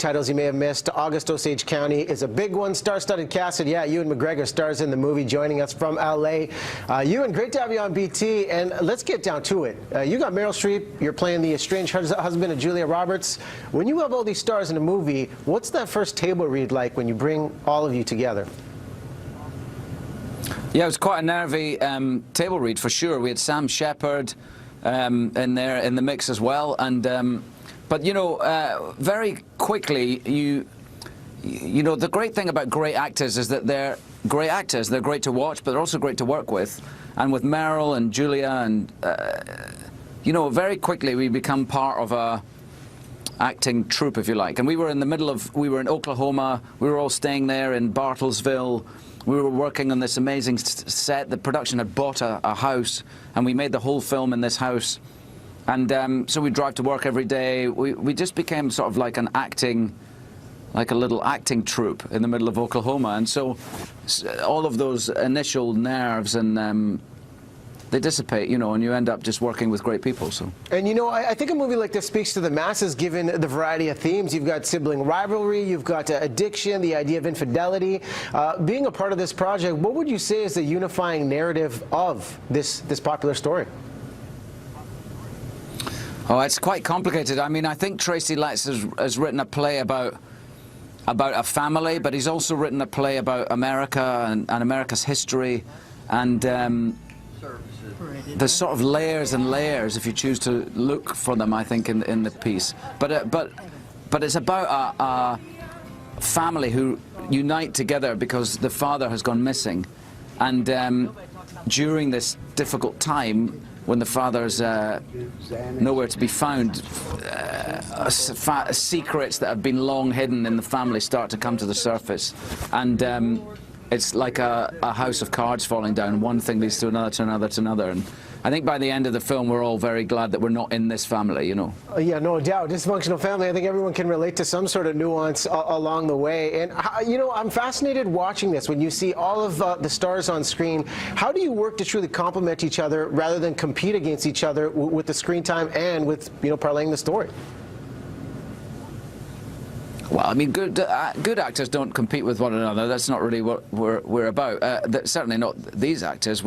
titles you may have missed. August-Osage County is a big one. Star-studded cast, and yeah, Ewan McGregor stars in the movie, joining us from LA. Ewan, great to have you on BT, and let's get down to it. You got Meryl Streep, you're playing the estranged husband of Julia Roberts. When you have all these stars in a movie, what's that first table read like when you bring all of you together? Yeah, it was quite a nervy table read for sure. We had Sam Shepard in there in the mix as well, and but you know, very quickly you know, the great thing about great actors is that they're great actors. They're great to watch, but they're also great to work with. And with Meryl and Julia, and you know, very quickly we become part of a acting troupe, if you like. And we were in the middle of, we were in Oklahoma. We were all staying there in Bartlesville. We were working on this amazing set. The production had bought a house, and we made the whole film in this house. And so we drive to work every day. We just became sort of like an acting, like a little acting troupe in the middle of Oklahoma. And so all of those initial nerves and they dissipate, you know, and you end up just working with great people. So. And you know, I think a movie like this speaks to the masses, given the variety of themes. You've got sibling rivalry, you've got addiction, the idea of infidelity. Being a part of this project, what would you say is the unifying narrative of this popular story? Oh, it's quite complicated. I mean, I think Tracy Letts has written a play about a family, but he's also written a play about America and America's history, and there's sort of layers and layers if you choose to look for them, I think, in the piece. But it's about a family who unite together because the father has gone missing, and during this difficult time, when the father's nowhere to be found, secrets that have been long hidden in the family start to come to the surface. And it's like a house of cards falling down. One thing leads to another, to another, to another. And I think by the end of the film, we're all very glad that we're not in this family, you know. Yeah, no doubt. Dysfunctional family, I think everyone can relate to some sort of nuance along the way. And, you know, I'm fascinated watching this. When you see all of the stars on screen, how do you work to truly complement each other rather than compete against each other with the screen time and with, you know, parlaying the story? Well, I mean, good actors don't compete with one another. That's not really what we're about. Certainly not these actors.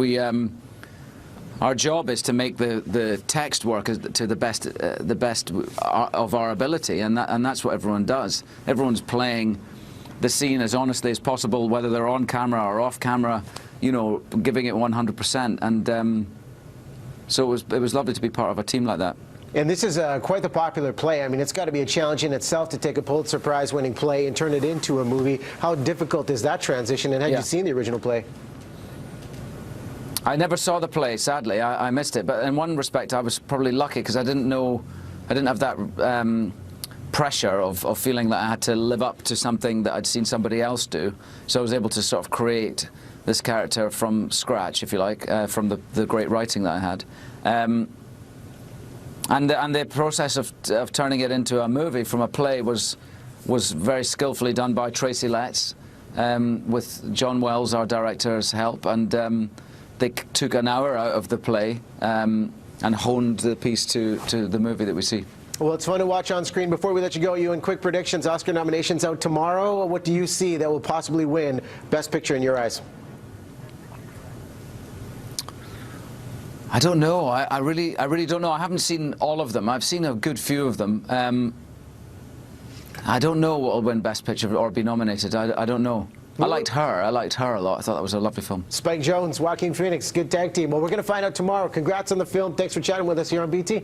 Our job is to make the text work to the best of our ability, and that's what everyone does. Everyone's playing the scene as honestly as possible, whether they're on camera or off camera, you know, giving it 100%. And so it was lovely to be part of a team like that. And this is quite the popular play. I mean, it's got to be a challenge in itself to take a Pulitzer Prize-winning play and turn it into a movie. How difficult is that transition, and had you seen the original play? I never saw the play, sadly. I missed it. But in one respect, I was probably lucky because I didn't have that pressure of feeling that I had to live up to something that I'd seen somebody else do. So I was able to sort of create this character from scratch, if you like, from the great writing that I had. And the process of turning it into a movie from a play was very skillfully done by Tracy Letts, with John Wells, our director's help, and they took an hour out of the play and honed the piece to the movie that we see. Well, it's fun to watch on screen. Before we let you go, Ewan, quick predictions. Oscar nominations out tomorrow. What do you see that will possibly win Best Picture in your eyes? I don't know. I really don't know. I haven't seen all of them. I've seen a good few of them. I don't know what will win Best Picture or be nominated. I don't know. I liked her. I liked her a lot. I thought that was a lovely film. Spike Jonze, Joaquin Phoenix, good tag team. Well, we're going to find out tomorrow. Congrats on the film. Thanks for chatting with us here on BT.